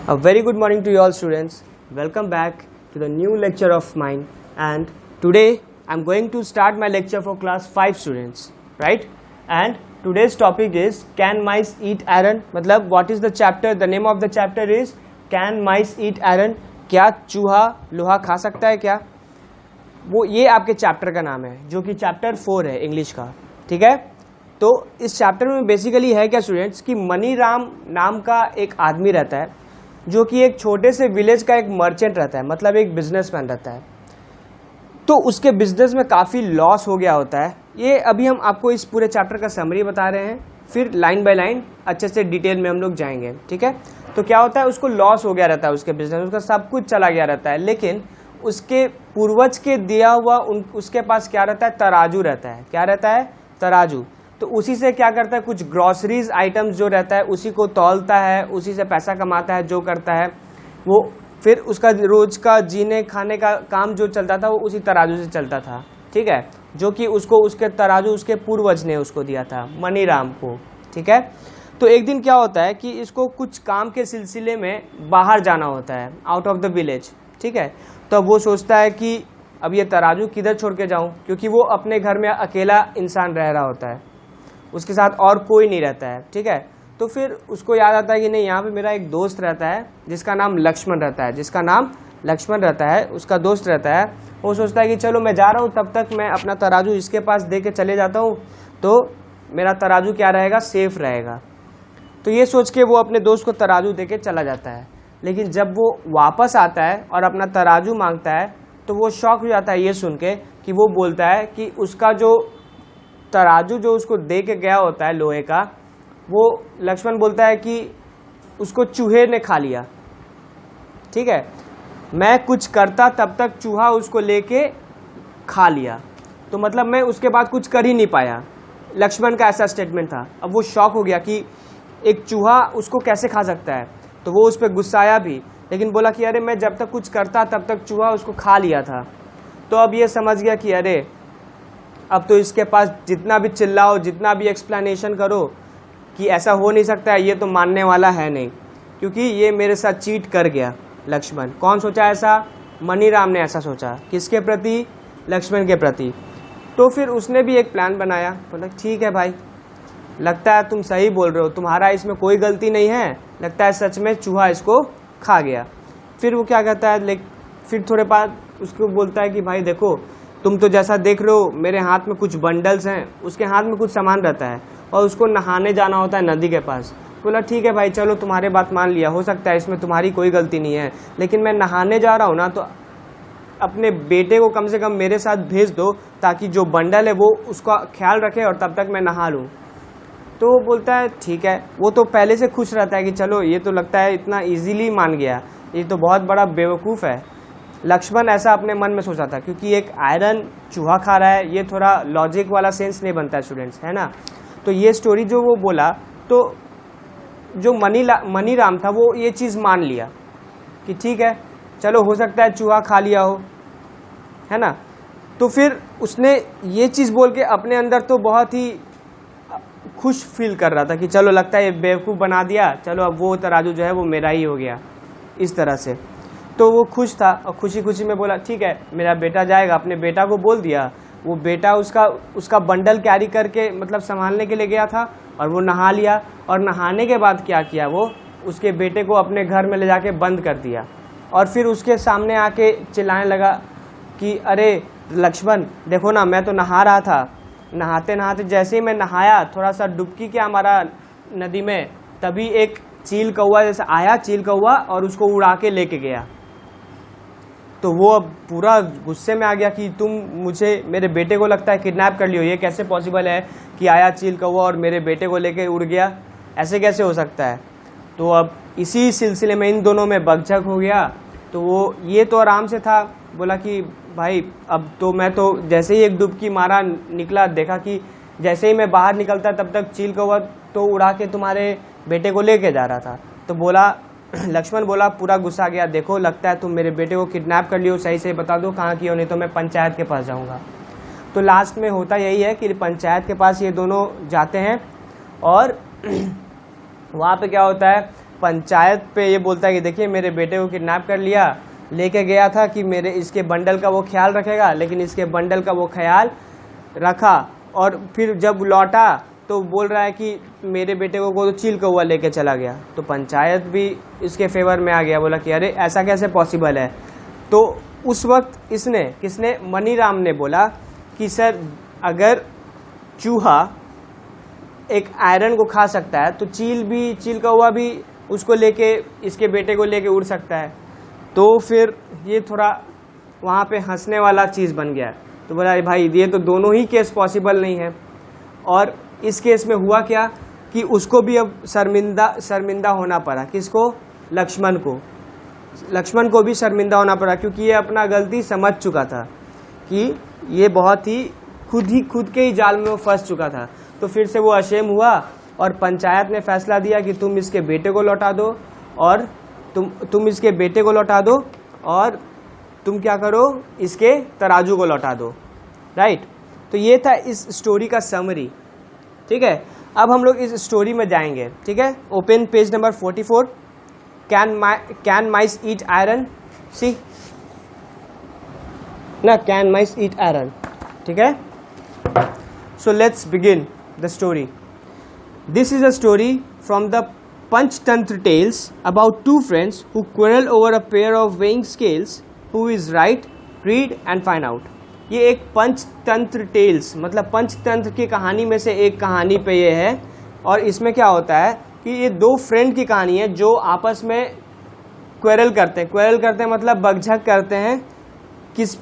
A very good morning to you all students. Welcome back to the new lecture of mine, and today I'm going to start my lecture for class 5 students, right? And today's topic is can mice eat iron? मतलब what is the chapter? The name of the chapter is can mice eat iron? क्या चूहा लोहा खा सकता है क्या? वो ये आपके चैप्टर का नाम है जो कि चैप्टर 4 है इंग्लिश का, ठीक है। तो इस चैप्टर में बेसिकली है क्या स्टूडेंट्स कि मनी राम नाम का एक आदमी रहता है जो कि एक छोटे से विलेज का एक मर्चेंट रहता है, मतलब एक बिजनेसमैन रहता है। तो उसके बिजनेस में काफ़ी लॉस हो गया होता है। ये अभी हम आपको इस पूरे चैप्टर का समरी बता रहे हैं, फिर लाइन बाय लाइन अच्छे से डिटेल में हम लोग जाएंगे, ठीक है। तो क्या होता है, उसको लॉस हो गया रहता है उसके बिजनेस, उसका सब कुछ चला गया रहता है, लेकिन उसके पूर्वज के दिया हुआ उसके पास क्या रहता है, तराजू रहता है। क्या रहता है, तराजू। तो उसी से क्या करता है, कुछ ग्रॉसरीज आइटम्स जो रहता है उसी को तौलता है, उसी से पैसा कमाता है, जो करता है वो। फिर उसका रोज का जीने खाने का काम जो चलता था वो उसी तराजू से चलता था, ठीक है, जो कि उसको उसके तराजू उसके पूर्वज ने उसको दिया था, मनी राम को, ठीक है। तो एक दिन क्या होता है कि इसको कुछ काम के सिलसिले में बाहर जाना होता है, आउट ऑफ द विलेज, ठीक है। तो वो सोचता है कि अब ये तराजू किधर छोड़ के जाऊं, क्योंकि वो अपने घर में अकेला इंसान रह रहा होता है, उसके साथ और कोई नहीं रहता है, ठीक है। तो फिर उसको याद आता है कि नहीं, यहाँ पे मेरा एक दोस्त रहता है जिसका नाम लक्ष्मण रहता है, जिसका नाम लक्ष्मण रहता है, उसका दोस्त रहता है। वो सोचता है कि चलो मैं जा रहा हूँ, तब तक मैं अपना तराजू इसके पास दे के चले जाता हूँ, तो मेरा तराजू क्या रहेगा, सेफ रहेगा। तो ये सोच के वो अपने दोस्त को तराजू दे के चला जाता है। लेकिन जब वो वापस आता है और अपना तराजू मांगता है तो वो शॉक हो जाता है ये सुन के कि वो बोलता है कि उसका जो तराजू जो उसको दे के गया होता है लोहे का, वो लक्ष्मण बोलता है कि उसको चूहे ने खा लिया, ठीक है। मैं कुछ करता तब तक चूहा उसको लेके खा लिया, तो मतलब मैं उसके बाद कुछ कर ही नहीं पाया। लक्ष्मण का ऐसा स्टेटमेंट था। अब वो शॉक हो गया कि एक चूहा उसको कैसे खा सकता है, तो वो उस पर गुस्साया भी, लेकिन बोला कि अरे मैं जब तक कुछ करता तब तक चूहा उसको खा लिया था। तो अब ये समझ गया कि अरे अब तो इसके पास जितना भी चिल्लाओ, जितना भी एक्सप्लेनेशन करो कि ऐसा हो नहीं सकता है, ये तो मानने वाला है नहीं, क्योंकि ये मेरे साथ चीट कर गया लक्ष्मण। कौन सोचा ऐसा, मनी राम ने ऐसा सोचा। किसके प्रति, लक्ष्मण के प्रति। तो फिर उसने भी एक प्लान बनाया, बोला ठीक है भाई, लगता है तुम सही बोल रहे हो, तुम्हारा इसमें कोई गलती नहीं है, लगता है सच में चूहा इसको खा गया। फिर वो क्या कहता है, फिर थोड़े बाद उसको बोलता है कि भाई देखो, तुम तो जैसा देख रहे हो मेरे हाथ में कुछ बंडल्स हैं, उसके हाथ में कुछ सामान रहता है और उसको नहाने जाना होता है नदी के पास। बोला ठीक है भाई, चलो तुम्हारे बात मान लिया, हो सकता है इसमें तुम्हारी कोई गलती नहीं है, लेकिन मैं नहाने जा रहा हूँ ना, तो अपने बेटे को कम से कम मेरे साथ भेज दो ताकि जो बंडल है वो उसका ख्याल रखे और तब तक मैं नहा लूँ। तो वो बोलता है ठीक है। वो तो पहले से खुश रहता है कि चलो ये तो लगता है इतना इजीली मान गया, ये तो बहुत बड़ा बेवकूफ़ है। लक्ष्मण ऐसा अपने मन में सोचा था, क्योंकि एक आयरन चूहा खा रहा है, ये थोड़ा लॉजिक वाला सेंस नहीं बनता है स्टूडेंट्स, है ना। तो ये स्टोरी जो वो बोला, तो जो मनी राम था वो ये चीज़ मान लिया कि ठीक है, चलो हो सकता है चूहा खा लिया हो, है ना। तो फिर उसने ये चीज़ बोल के अपने अंदर तो बहुत ही खुश फील कर रहा था कि चलो लगता है ये बेवकूफ़ बना दिया, चलो अब वो तराजू जो है वो मेरा ही हो गया, इस तरह से। तो वो खुश था और खुशी खुशी में बोला ठीक है मेरा बेटा जाएगा। अपने बेटा को बोल दिया। वो बेटा उसका बंडल कैरी करके मतलब संभालने के लिए गया था और वो नहा लिया। और नहाने के बाद क्या किया, वो उसके बेटे को अपने घर में ले जाके बंद कर दिया और फिर उसके सामने आके चिल्लाने लगा कि अरे लक्ष्मण देखो ना, मैं तो नहा रहा था, नहाते नहाते जैसे ही मैं नहाया, थोड़ा सा डुबकी क्या मारा नदी में, तभी एक चील कौवा जैसे आया, चील कौवा, और उसको उड़ा के लेके गया। तो वो अब पूरा गुस्से में आ गया कि तुम मेरे बेटे को लगता है किडनैप कर लियो, ये कैसे पॉसिबल है कि आया चील कौवा और मेरे बेटे को लेके उड़ गया, ऐसे कैसे हो सकता है। तो अब इसी सिलसिले में इन दोनों में बकझक हो गया। तो वो ये तो आराम से था, बोला कि भाई अब तो मैं तो जैसे ही एक डुबकी मारा निकला, देखा कि जैसे ही मैं बाहर निकलता तब तक चील कौवा तो उड़ा के तुम्हारे बेटे को लेके जा रहा था। तो बोला लक्ष्मण बोला, पूरा गुस्सा गया, देखो लगता है तुम मेरे बेटे को किडनैप कर लियो, सही सही बता दो कहाँ की हो, नहीं तो मैं पंचायत के पास जाऊँगा। तो लास्ट में होता यही है कि पंचायत के पास ये दोनों जाते हैं और वहाँ पे क्या होता है, पंचायत पे ये बोलता है कि देखिए मेरे बेटे को किडनैप कर लिया, लेके गया था कि मेरे इसके बंडल का वो ख्याल रखेगा, लेकिन इसके बंडल का वो ख्याल रखा और फिर जब लौटा तो बोल रहा है कि मेरे बेटे को तो चील कौवा लेके चला गया। तो पंचायत भी इसके फेवर में आ गया, बोला कि अरे ऐसा कैसे पॉसिबल है। तो उस वक्त किसने मनीराम ने बोला कि सर अगर चूहा एक आयरन को खा सकता है तो चील कौवा भी उसको लेके इसके बेटे को लेके उड़ सकता है। तो फिर ये थोड़ा वहाँ पे हंसने वाला चीज़ बन गया। तो बोला भाई ये तो दोनों ही केस पॉसिबल नहीं है। और इस केस में हुआ क्या कि उसको भी अब शर्मिंदा होना पड़ा। किसको? लक्ष्मण को भी शर्मिंदा होना पड़ा, क्योंकि ये अपना गलती समझ चुका था कि ये बहुत ही खुद के ही जाल में वो फंस चुका था। तो फिर से वो अशेम हुआ और पंचायत ने फैसला दिया कि तुम इसके बेटे को लौटा दो और तुम इसके बेटे को लौटा दो और तुम क्या करो, इसके तराजू को लौटा दो। राइट। तो ये था इस स्टोरी का समरी। ठीक है, अब हम लोग इस स्टोरी में जाएंगे। ठीक है, open page number 44। Can mice eat iron? See ना, कैन माइस ईट आयरन। ठीक है, so let's begin the story. This is a story from the Panchatantra tales about two friends who quarrel over a pair of weighing scales, who is right, read and find out. ये एक Panchatantra tales मतलब पंचतंत्र की कहानी में से एक कहानी पे ये है। और इसमें क्या होता है कि ये दो फ्रेंड की कहानी है जो आपस में क्वेरल करते हैं मतलब बकझक करते हैं। किस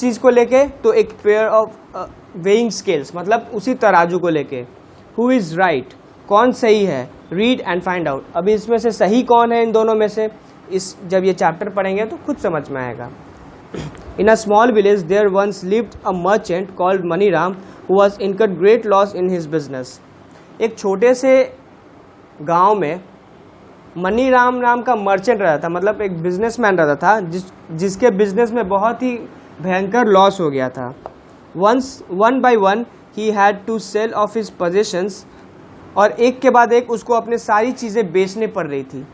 चीज़ को लेके? तो एक पेयर ऑफ वेइंग स्केल्स मतलब उसी तराजू को लेके। हु इज़ राइट, कौन सही है, रीड एंड फाइंड आउट। अभी इसमें से सही कौन है इन दोनों में से, जब ये चैप्टर पढ़ेंगे तो खुद समझ में आएगा। In a small village there once lived a merchant called Maniram who was incurred great loss in his business. एक छोटे से गांव में मनीराम नाम का मर्चेंट रहता था, मतलब एक बिजनेसमैन रहता था जिसके बिजनेस में बहुत ही भयंकर लॉस हो गया था। One by one he had to sell off his possessions, और एक के बाद एक उसको अपने सारी चीज़ें बेचने पड़ रही थी।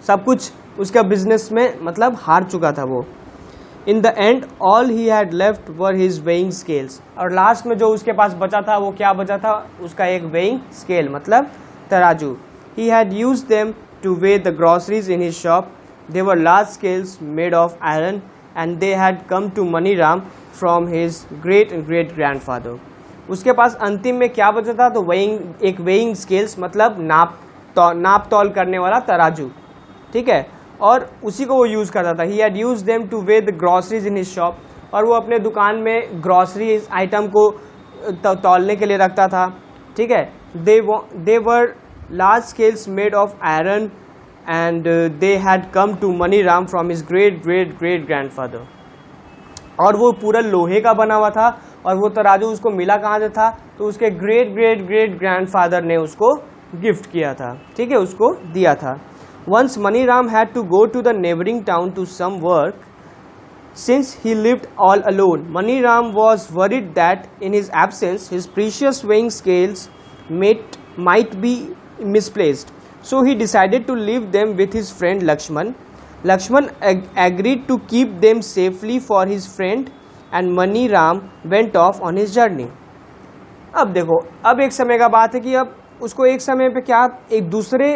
सब कुछ उसका बिजनेस में मतलब हार चुका था वो। In the end all he had left were his weighing scales, और लास्ट में जो उसके पास बचा था वो क्या बचा था? उसका एक वेइंग स्केल मतलब तराजू। He had use them to weigh the groceries in his shop. They were large scales made of iron and they had come to Maniram from his great grandfather. उसके पास अंतिम में क्या बचा था? तो एक वेइंग स्केल्स मतलब नाप तौल करने वाला तराजू। ठीक है, और उसी को वो यूज़ करता था। ही had use them to weigh the groceries in his shop, और वो अपने दुकान में ग्रॉसरी आइटम को तौलने के लिए रखता था। ठीक है, they were large scales made of iron and they had come to Maniram from his great grandfather. और वो पूरा लोहे का बना हुआ था, और वो तराजू उसको मिला कहाँ से था? तो उसके ग्रेट ग्रैंडफादर ने उसको गिफ्ट किया था। ठीक है, उसको दिया था। Once Maniram had to go to the neighboring town to some work. Since he lived all alone, Maniram was worried that in his absence his precious weighing scales might be misplaced. So he decided to leave them with his friend Lakshman. Lakshman agreed to keep them safely for his friend, and Maniram went off on his journey. अब देखो, अब एक समय का बात है कि अब उसको एक समय पे क्या एक दूसरे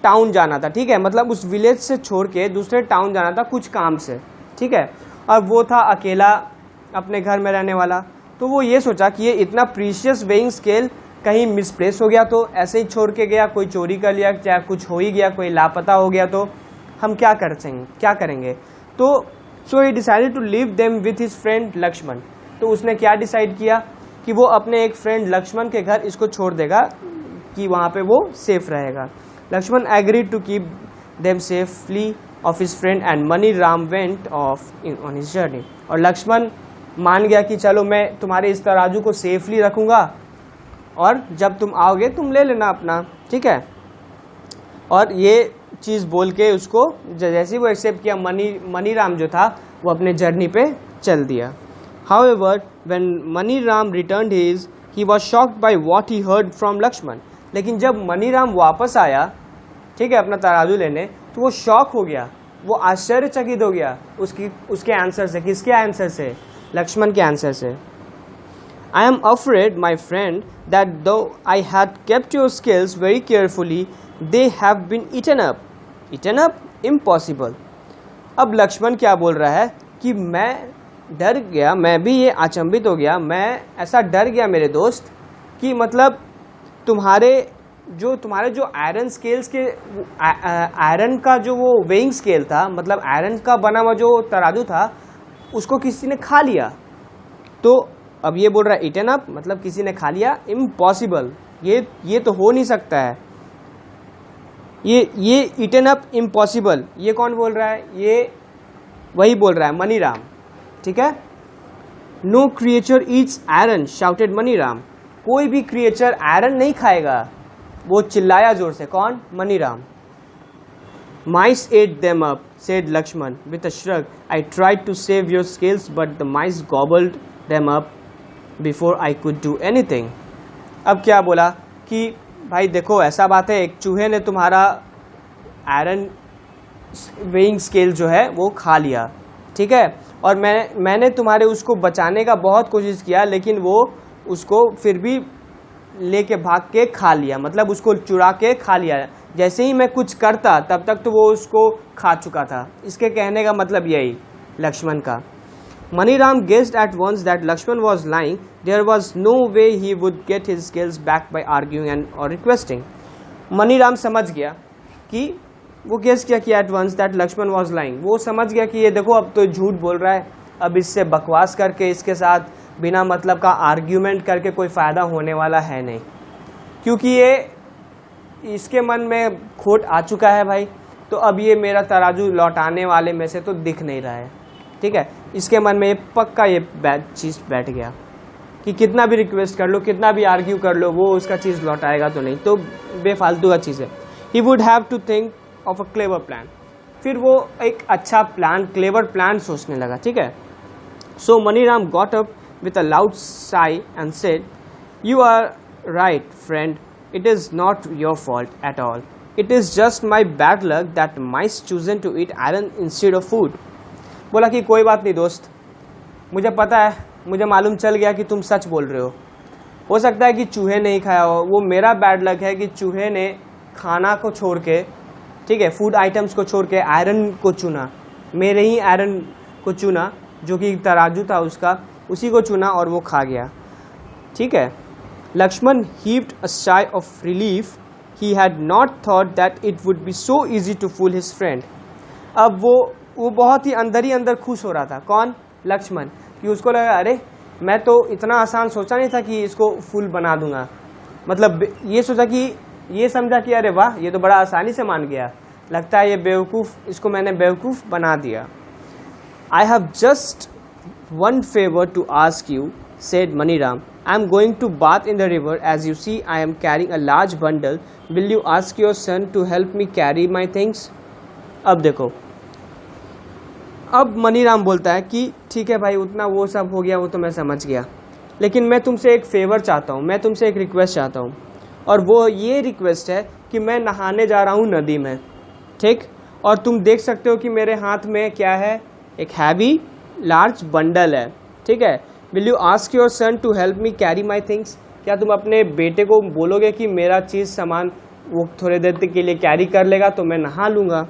टाउन जाना था। ठीक है, मतलब उस विलेज से छोड़ के दूसरे टाउन जाना था कुछ काम से। ठीक है, और वो था अकेला अपने घर में रहने वाला। तो वो ये सोचा कि ये इतना प्रीशियस वेइंग स्केल कहीं मिसप्लेस हो गया तो ऐसे ही छोड़ के गया, कोई चोरी कर लिया, चाहे कुछ हो ही गया, कोई लापता हो गया तो हम क्या करेंगे। तो so he decided to leave them with his friend Lakshman. तो उसने क्या डिसाइड किया कि वो अपने एक फ्रेंड लक्ष्मण के घर इसको छोड़ देगा कि वहाँ पे वो सेफ रहेगा। Lakshman agreed to keep them safely of his friend, and Maniram went off on his journey. और लक्ष्मण मान गया कि चलो मैं तुम्हारे इस तराजू को सेफली रखूँगा और जब तुम आओगे तुम ले लेना अपना। ठीक है, और ये चीज़ बोल के उसको जैसे वो एक्सेप्ट किया, मनीराम जो था वो अपने जर्नी पे चल दिया। However, when Maniram returned he was shocked by what he heard from Lakshman. लेकिन जब मनीराम वापस आया, ठीक है, अपना तराजू लेने, तो वो शॉक हो गया, वो आश्चर्यचकित हो गया उसके आंसर से। किसके आंसर से? लक्ष्मण के आंसर से। I am afraid, my friend, that though I had kept your scales very carefully, they have been eaten up. Eaten up? Impossible. अब लक्ष्मण क्या बोल रहा है कि मैं डर गया, मैं भी ये अचंभित हो गया, मैं ऐसा डर गया मेरे दोस्त कि मतलब तुम्हारे जो आयरन स्केल्स के आयरन का जो वो वेइंग स्केल था, मतलब आयरन का बना हुआ जो तराजू था, उसको किसी ने खा लिया। तो अब ये बोल रहा है इटन अप, मतलब किसी ने खा लिया। इम्पॉसिबल, ये तो हो नहीं सकता है, ये इटन अप इम्पॉसिबल। ये कौन बोल रहा है? ये वही बोल रहा है, मनीराम, ठीक है। No creature eats iron, shouted Maniram. कोई भी क्रिएचर आयरन नहीं खाएगा, वो चिल्लाया जोर से। कौन? Maniram. Mice ate them up, said Lakshman with a shrug. I tried to save your scales, but the mice gobbled them up before I could do anything. अब क्या बोला कि भाई देखो ऐसा बात है, एक चूहे ने तुम्हारा आयरन वेइंग स्केल जो है वो खा लिया, ठीक है, और मैंने तुम्हारे उसको बचाने का बहुत कोशिश किया, लेकिन वो उसको फिर भी लेके भाग के खा लिया, मतलब उसको चुरा के खा लिया। जैसे ही मैं कुछ करता तब तक तो वो उसको खा चुका था। इसके कहने का मतलब यही लक्ष्मण का। Maniram guessed at once that Lakshman was lying. There was no way he would get his scales back by arguing or requesting. Maniram समझ गया कि वो गेस किया कि at once that Lakshman was lying. वो समझ गया कि ये देखो अब तो झूठ बोल रहा है, अब इससे बकवास करके इसके साथ बिना मतलब का आर्ग्यूमेंट करके कोई फ़ायदा होने वाला है नहीं, क्योंकि ये इसके मन में खोट आ चुका है भाई। तो अब ये मेरा तराजू लौटाने वाले में से तो दिख नहीं रहा है, ठीक है। इसके मन में ये पक्का ये चीज़ बैठ गया कि कितना भी रिक्वेस्ट कर लो, कितना भी आर्ग्यू कर लो, वो उसका चीज़ लौटाएगा तो नहीं, तो बेफालतू का चीज़ है। He would have to think of a clever plan. फिर वो एक अच्छा प्लान, क्लेवर प्लान सोचने लगा, ठीक है। So Maniram got up with a loud sigh and said, "You are right, friend. It is not your fault at all. It is just my bad luck that mice chosen to eat iron instead of food." बोला कि कोई बात नहीं दोस्त, मुझे पता है, मुझे मालूम चल गया कि तुम सच बोल रहे हो सकता है कि चूहे नहीं खाया हो, वो मेरा बैड लक है कि चूहे ने खाना को छोड़ के, ठीक है, फूड आइटम्स को छोड़ के आयरन को चुना, मेरे ही आयरन को चुना, जो कि तराजू था उसका, उसी को चुना और वो खा गया, ठीक है। Lakshman heaved a sigh of relief. He had not thought that it would be so easy to fool his friend. अब वो बहुत ही अंदर खुश हो रहा था। कौन? लक्ष्मण। कि उसको लगा अरे मैं तो इतना आसान सोचा नहीं था कि इसको फूल बना दूंगा, मतलब ये सोचा कि ये समझा कि अरे वाह ये तो बड़ा आसानी से मान गया, लगता है ये बेवकूफ़, इसको मैंने बेवकूफ़ बना दिया। I have just one favor to ask you, said Maniram. I am going to bath in the river. As you see, I am carrying a large bundle. Will you ask your son to help me carry my things? अब देखो, अब मनीराम बोलता है कि ठीक है भाई, उतना वो सब हो गया, वो तो मैं समझ गया, लेकिन मैं तुमसे एक फेवर चाहता हूँ, मैं तुमसे एक रिक्वेस्ट चाहता हूँ, और वो ये रिक्वेस्ट है कि मैं नहाने जा रहा हूँ नदी में, ठीक, और तुम देख सकते हो कि मेरे हाथ में क्या है, एक हैवी लार्ज बंडल है, ठीक है। Will you ask your son to help me carry my things? क्या तुम अपने बेटे को बोलोगे कि मेरा चीज़ सामान वो थोड़े देर के लिए कैरी कर लेगा, तो मैं नहा लूँगा।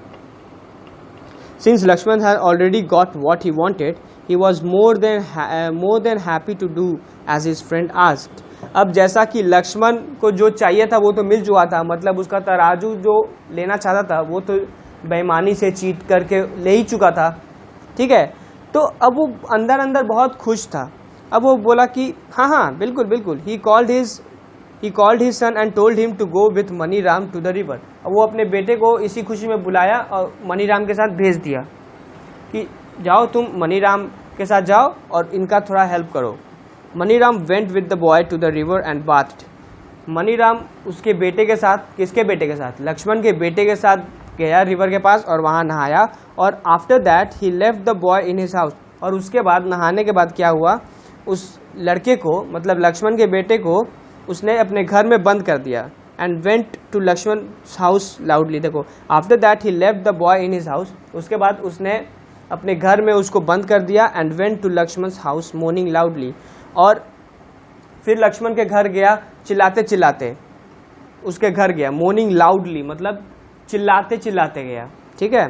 Since Lakshman had already got what he wanted, he was more than happy to do as his friend asked. अब जैसा कि लक्ष्मण को जो चाहिए था वो तो मिल चुका था, मतलब उसका तराजू जो लेना चाहता था वो तो बेईमानी से चीट करके ले ही चुका था, ठीक है। तो अब वो अंदर अंदर बहुत खुश था। अब वो बोला कि हाँ बिल्कुल बिल्कुल। He called his son and told him to go with Maniram to the river. अब वो अपने बेटे को इसी खुशी में बुलाया और मनीराम के साथ भेज दिया कि जाओ तुम मनीराम के साथ जाओ और इनका थोड़ा हेल्प करो। Maniram went with the boy to the river and bathed. Maniram उसके बेटे के साथ, किसके बेटे के साथ? लक्ष्मण के बेटे के साथ गया रिवर के पास और वहाँ नहाया। और after that he left the boy in his house. और उसके बाद नहाने के बाद क्या हुआ, उस लड़के को, मतलब लक्ष्मण के बेटे को, उसने अपने घर में बंद कर दिया। And went to Lakshman house loudly. देखो, after that he left the boy in his house, उसके बाद उसने अपने घर में उसको बंद कर दिया। And went to Lakshman house mourning loudly, और फिर लक्ष्मण के घर गया चिल्लाते चिल्लाते, उसके घर गया। मोर्निंग लाउडली मतलब चिल्लाते चिल्लाते गया, ठीक है।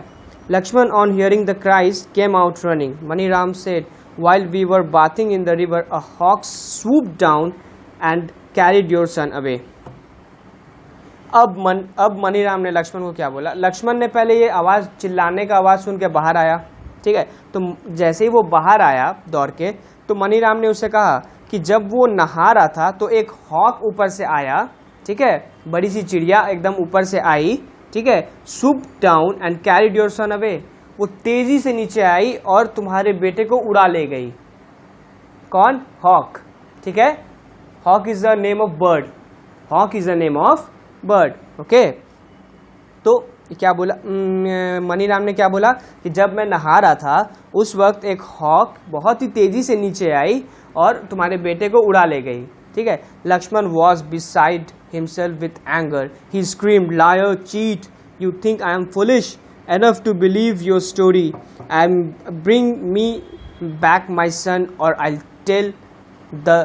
Lakshman on hearing the cries came out running. Maniram said, while we were bathing in the river, a hawk swooped down and carried your son away. अब मनीराम ने लक्ष्मण को क्या बोला? लक्ष्मण ने पहले ये आवाज़, चिल्लाने का आवाज़ सुन के बाहर आया, ठीक है। तो जैसे ही वो बाहर आया दौड़ के, तो मनीराम ने उससे कहा कि जब वो नहा रहा था तो एक हॉक ऊपर से आया, ठीक है, बड़ी सी चिड़िया एकदम ऊपर से आई, ठीक है। swooped down and carried your son away, वो तेजी से नीचे आई और तुम्हारे बेटे को उड़ा ले गई। कौन? हॉक, ठीक है। Hawk is the name of bird, hawk is the name of bird, okay. तो क्या बोला मनीराम ने? क्या बोला कि जब मैं नहा रहा था उस वक्त एक हॉक बहुत ही तेजी से नीचे आई और तुम्हारे बेटे को उड़ा ले गई, ठीक है। Lakshman was beside himself with anger, he screamed, liar, cheat, you think I am foolish enough to believe your story, and bring me back my son or I'll tell the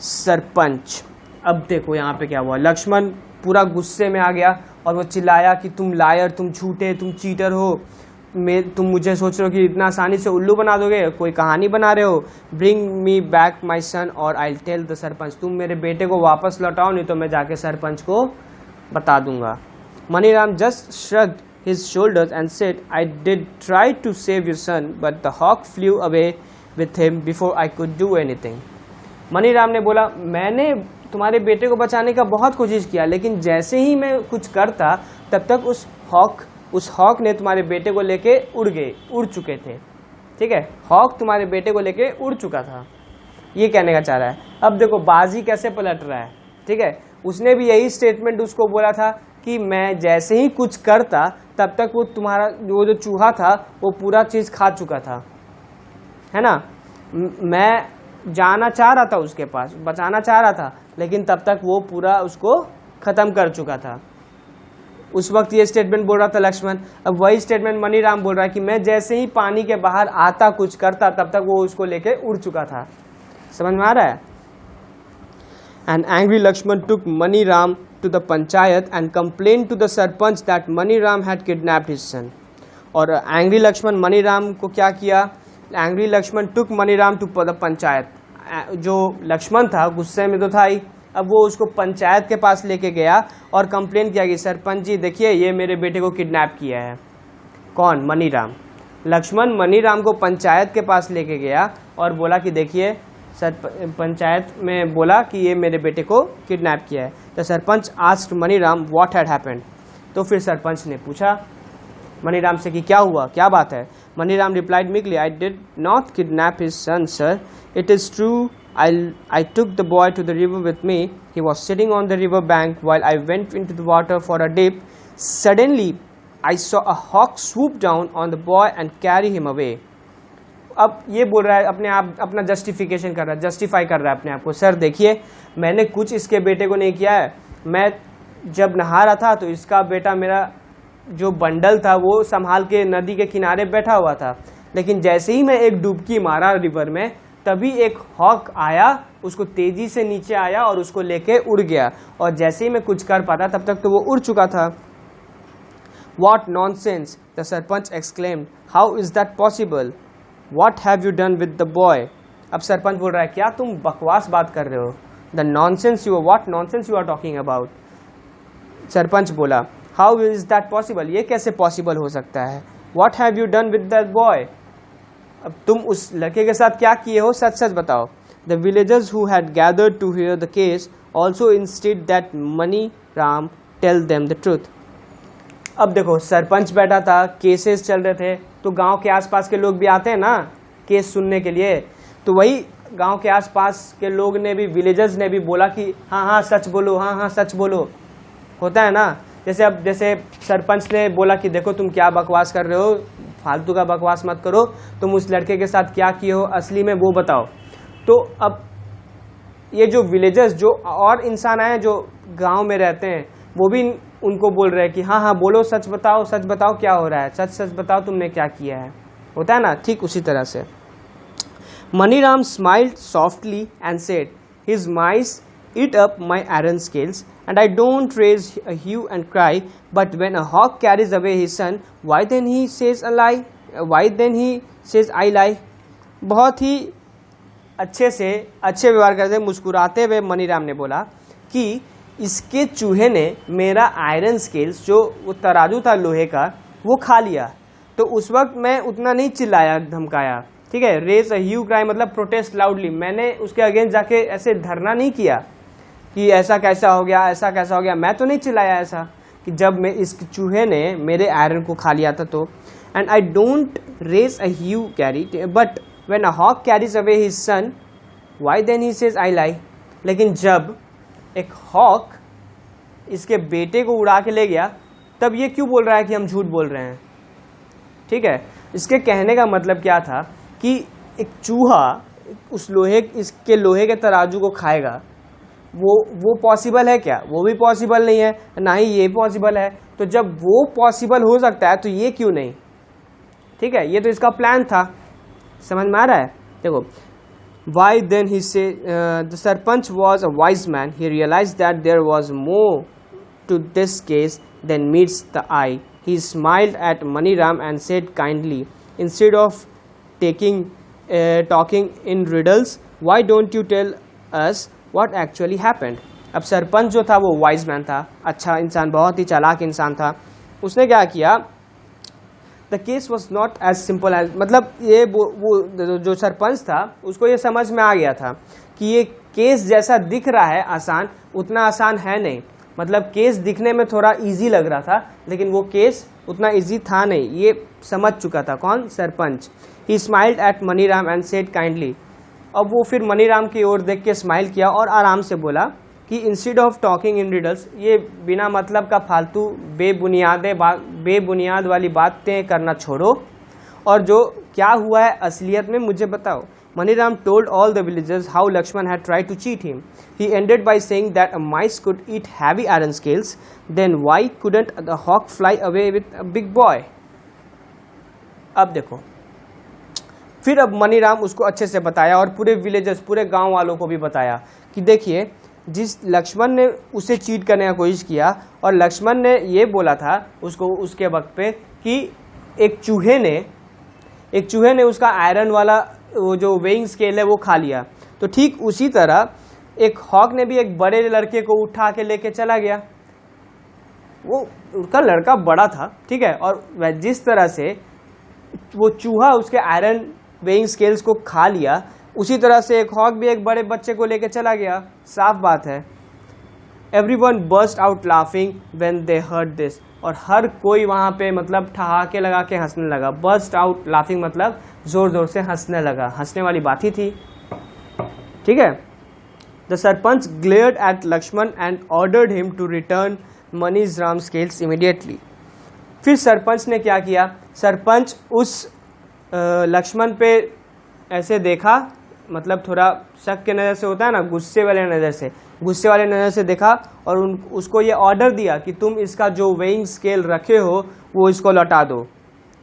sarpanch. अब देखो यहाँ पे क्या हुआ, लक्ष्मण पूरा गुस्से में आ गया और वो चिल्लाया कि तुम लायर, तुम झूठे, तुम चीटर हो, तुम मुझे सोच रहे हो कि इतना आसानी से उल्लू बना दोगे, कोई कहानी बना रहे हो। ब्रिंग मी बैक माई सन और आई टेल द सरपंच, तुम मेरे बेटे को वापस लौटाओ, नहीं तो मैं जाके सरपंच को बता दूंगा। Maniram just shrugged his shoulders and said, I did try to save your son, but the hawk flew away with him before I could do anything. Maniram ने बोला, मैंने तुम्हारे बेटे को बचाने का बहुत कोशिश किया, लेकिन जैसे ही मैं कुछ करता तब तक उस हॉक ने तुम्हारे बेटे को लेके उड़ चुके थे, ठीक है। हॉक तुम्हारे बेटे को लेके उड़ चुका था, ये कहने का चाह रहा है। अब देखो बाजी कैसे पलट रहा है, ठीक है। उसने भी यही स्टेटमेंट उसको बोला था कि मैं जैसे ही कुछ करता तब तक वो तुम्हारा वो जो चूहा था वो पूरा चीज़ खा चुका था, है ना। मैं जाना चाह रहा था उसके पास, बचाना चाह रहा था, लेकिन तब तक वो पूरा उसको ख़त्म कर चुका था। उस वक्त ये स्टेटमेंट बोल रहा था लक्ष्मण। अब वही स्टेटमेंट मनीराम बोल रहा है कि मैं जैसे ही पानी के बाहर आता कुछ करता तब तक वो उसको लेके उड़ चुका था। समझ में आ रहा है? An angry Lakshman took Maniram to the panchayat and complained to the sarpanch that Maniram had kidnapped his son. और angry Lakshman Maniram को क्या किया? Angry Lakshman took Maniram to the panchayat. जो लक्ष्मण था गुस्से में तो था ही, अब वो उसको पंचायत के पास लेके गया और कंप्लेन किया कि सरपंच जी देखिए ये मेरे बेटे को किडनैप किया है। कौन? मनीराम। लक्ष्मण मनीराम को पंचायत के पास लेके गया और बोला कि देखिए पंचायत में बोला कि ये मेरे बेटे को किडनैप किया है। तो sarpanch asked Maniram what had happened. तो फिर सरपंच ने पूछा मनीराम से कि क्या हुआ, क्या बात है। Maniram replied meekly, I did not kidnap his son sir, it is true I took the boy to the river with me. He was sitting on the river bank while I went into the water for a dip. Suddenly, I saw a hawk swoop down on the boy and carry him away. अब ये बोल रहा है अपने आप, अपना justification कर रहा है, जस्टिफाई कर रहा है अपने आप को। सर देखिए मैंने कुछ इसके बेटे को नहीं किया है, मैं जब नहा रहा था तो इसका बेटा मेरा जो बंडल था वो संभाल के नदी के किनारे बैठा हुआ था, लेकिन जैसे ही मैं एक डुबकी मारा रिवर में तभी एक हॉक आया, उसको तेजी से नीचे आया और उसको लेके उड़ गया, और जैसे ही मैं कुछ कर पाता तब तक तो वो उड़ चुका था। What nonsense! The sarpanch exclaimed. How is that possible? What have you done with the boy? अब सरपंच बोल रहा है क्या तुम बकवास बात कर रहे हो? The nonsense you what nonsense you are talking about? Sarpanch बोला How is that possible? ये कैसे possible हो सकता है? What have you done with that boy? अब तुम उस लड़के के साथ क्या किए हो, सच सच बताओ। The villagers who had gathered to hear the case also insisted that Maniram tell them the truth. अब देखो सरपंच बैठा था, केसेस चल रहे थे, तो गांव के आसपास के लोग भी आते हैं ना केस सुनने के लिए, तो वही गांव के आसपास के लोग ने भी, विलेजर्स ने भी बोला कि हाँ हाँ सच बोलो, हाँ हाँ सच बोलो, होता है ना। जैसे सरपंच ने बोला कि देखो तुम क्या बकवास कर रहे हो, फालतू का बकवास मत करो, तुम उस लड़के के साथ क्या किए हो असली में वो बताओ। तो अब ये जो विलेजर्स, जो और इंसान आए जो गांव में रहते हैं, वो भी उनको बोल रहे हैं कि हाँ हाँ बोलो, सच बताओ क्या हो रहा है, सच बताओ तुमने क्या किया है, होता है ना, ठीक उसी तरह से। Maniram smiled softly and said, his mice eat up my iron scales, and I don't raise a hue and cry, but when a hawk carries away his son, why then he says I lie? बहुत ही अच्छे व्यवहार करते मुस्कुराते हुए मनीराम ने बोला कि इसके चूहे ने मेरा आयरन स्केल्स, जो वो तराजू था लोहे का, वो खा लिया। तो उस वक्त मैं उतना नहीं चिल्लाया धमकाया, ठीक है। रेज अ ह्यू क्राई मतलब प्रोटेस्ट लाउडली, मैंने उसके अगेंस्ट जाके ऐसे धरना नहीं किया कि ऐसा कैसा हो गया, मैं तो नहीं चिल्लाया ऐसा कि जब मैं इस चूहे ने मेरे आयरन को खा लिया था तो। And I don't raise a hue carry, but when a hawk carries away his son, why then he says I lie. लेकिन जब एक हॉक इसके बेटे को उड़ा के ले गया, तब ये क्यों बोल रहा है कि हम झूठ बोल रहे हैं, ठीक है। इसके कहने का मतलब क्या था कि एक चूहा उस इसके लोहे के तराजू को खाएगा, वो पॉसिबल है क्या? वो भी पॉसिबल नहीं है, ना ही ये पॉसिबल है। तो जब वो पॉसिबल हो सकता है तो ये क्यों नहीं, ठीक है। ये तो इसका प्लान था, समझ में आ रहा है। देखो, why then he say the sarpanch was a wise man. He realized that there was more to this case than meets the eye. He smiled at Maniram and said kindly, instead of talking in riddles, why don't you tell us what actually happened? अब सरपंच जो था वो wise man था, अच्छा इंसान, बहुत ही चालाक इंसान था। उसने क्या किया, the case was not as simple as, मतलब ये वो जो सरपंच था उसको ये समझ में आ गया था कि ये केस जैसा दिख रहा है आसान, उतना आसान है नहीं। मतलब केस दिखने में थोड़ा इजी लग रहा था, लेकिन वो केस उतना इजी था नहीं, ये समझ चुका था। कौन? सरपंच। ही smiled at Maniram and said kindly. अब वो फिर मनीराम की ओर देख के स्माइल किया और आराम से बोला कि instead of talking in riddles, ये बिना मतलब का फालतू बेबुनियाद वाली बातें करना छोड़ो और जो क्या हुआ है असलियत में मुझे बताओ। Maniram told all the villagers how Lakshman had tried to cheat him. He ended by saying that a mice could eat heavy iron scales, then why couldn't the hawk fly away with a big boy? अब देखो, फिर अब मनीराम उसको अच्छे से बताया और पूरे विलेजर्स, पूरे गांव वालों को भी बताया कि देखिए, जिस लक्ष्मण ने उसे चीट करने का कोशिश किया और लक्ष्मण ने ये बोला था उसको उसके वक्त पे कि एक चूहे ने उसका आयरन वाला वो जो वेइंग स्केल है वो खा लिया। तो ठीक उसी तरह एक हॉक ने भी एक बड़े लड़के को उठा के लेके चला गया। वो उनका लड़का बड़ा था, ठीक है, और जिस तरह से वो चूहा उसके आयरन वेइंग स्केल्स को खा लिया, उसी तरह से एक हॉक भी एक बड़े बच्चे को लेके चला गया। साफ बात है। Everyone burst out laughing when they heard this, और हर कोई वहाँ पे मतलब ठहाके लगा के हंसने लगा। बर्स्ट आउट लाफिंग मतलब जोर जोर से हंसने लगा, हंसने वाली बात ही थी, ठीक है। The sarpanch glared at Lakshman and ordered him to return Maniram scales immediately. फिर सरपंच ने क्या किया, सरपंच उस लक्ष्मण पे ऐसे देखा, मतलब थोड़ा शक के नज़र से होता है ना, गुस्से वाले नज़र से देखा और उसको ये ऑर्डर दिया कि तुम इसका जो वेइंग स्केल रखे हो वो इसको लौटा दो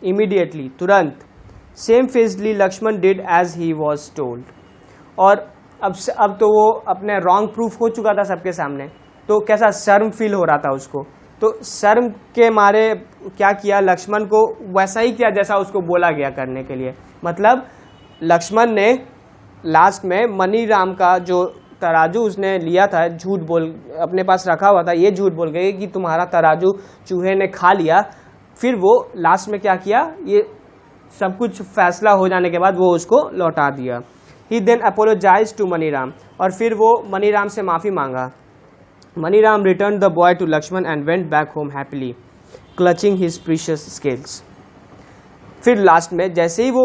इमीडिएटली, तुरंत। Shamefacedly Lakshman did as he was told. और अब तो वो अपने रॉन्ग प्रूफ हो चुका था सबके सामने, तो कैसा शर्म फील हो रहा था उसको। तो शर्म के मारे क्या किया, लक्ष्मण को वैसा ही किया जैसा उसको बोला गया करने के लिए। मतलब लक्ष्मण ने लास्ट में मनीराम का जो तराजू उसने लिया था, झूठ बोल अपने पास रखा हुआ था, ये झूठ बोल गए कि तुम्हारा तराजू चूहे ने खा लिया। फिर वो लास्ट में क्या किया, ये सब कुछ फैसला हो जाने के बाद वो उसको लौटा दिया। He then apologize to Maniram, और फिर वो मनीराम से माफ़ी मांगा। Maniram return the boy to Lakshman and went back home happily clutching his precious scales. फिर लास्ट में जैसे ही वो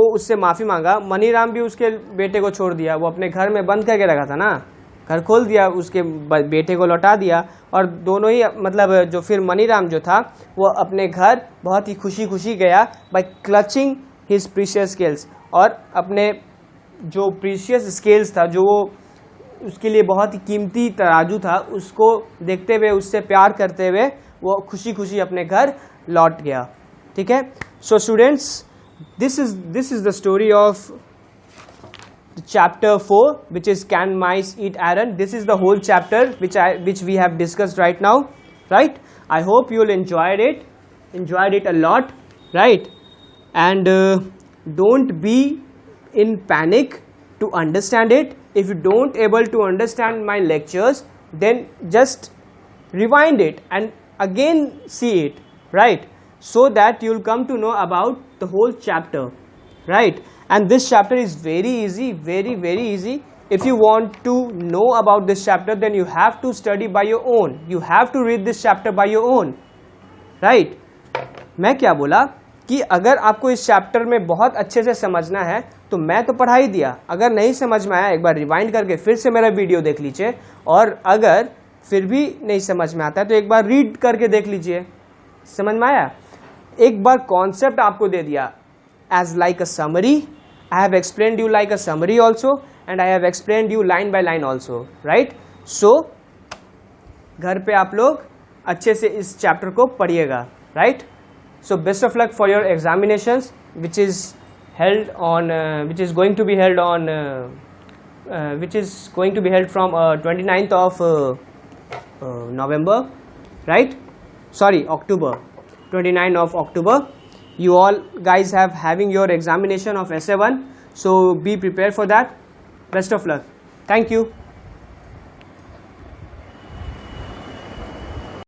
उससे माफ़ी मांगा, मनीराम भी उसके बेटे को छोड़ दिया। वो अपने घर में बंद करके रखा था ना, घर खोल दिया, उसके बेटे को लौटा दिया। और दोनों ही मतलब जो फिर मनीराम जो था वो अपने घर बहुत ही खुशी खुशी गया by clutching his precious scales, और अपने जो प्रीशियस स्केल्स था, जो वो उसके लिए बहुत ही कीमती तराजू था, उसको देखते हुए, उससे प्यार करते हुए वो खुशी खुशी अपने घर लौट गया. ठीक है. So students, this is the story of chapter 4, which is can mice eat iron. This is the whole chapter which we have discussed right now, right? I hope you'll enjoyed it a lot, right? And don't be in panic to understand it. If you don't able to understand my lectures, then just rewind it and again see it, right? So that you'll come to know about the whole chapter, right? And this chapter is very easy, very easy. If you want to know about this chapter, then you have to study by your own. You have to read this chapter by your own, right? मैं क्या बोला कि अगर आपको इस chapter में बहुत अच्छे से समझना है तो मैं तो पढ़ा ही दिया. अगर नहीं समझ में आया, एक बार रिवाइंड करके फिर से मेरा वीडियो देख लीजिए, और अगर फिर भी नहीं समझ में आता है तो एक बार रीड करके देख लीजिए. समझ में आया? एक बार कॉन्सेप्ट आपको दे दिया as like a summary. I have explained you like a summary also, and I have explained you line by line also, right? So घर पे आप लोग अच्छे से इस चैप्टर को पढ़िएगा, right? So best of luck for your examinations, which is going to be held from 29th of November, right? Sorry, October, 29th of October. You all guys having your examination of SA1, so be prepared for that. Best of luck. Thank you.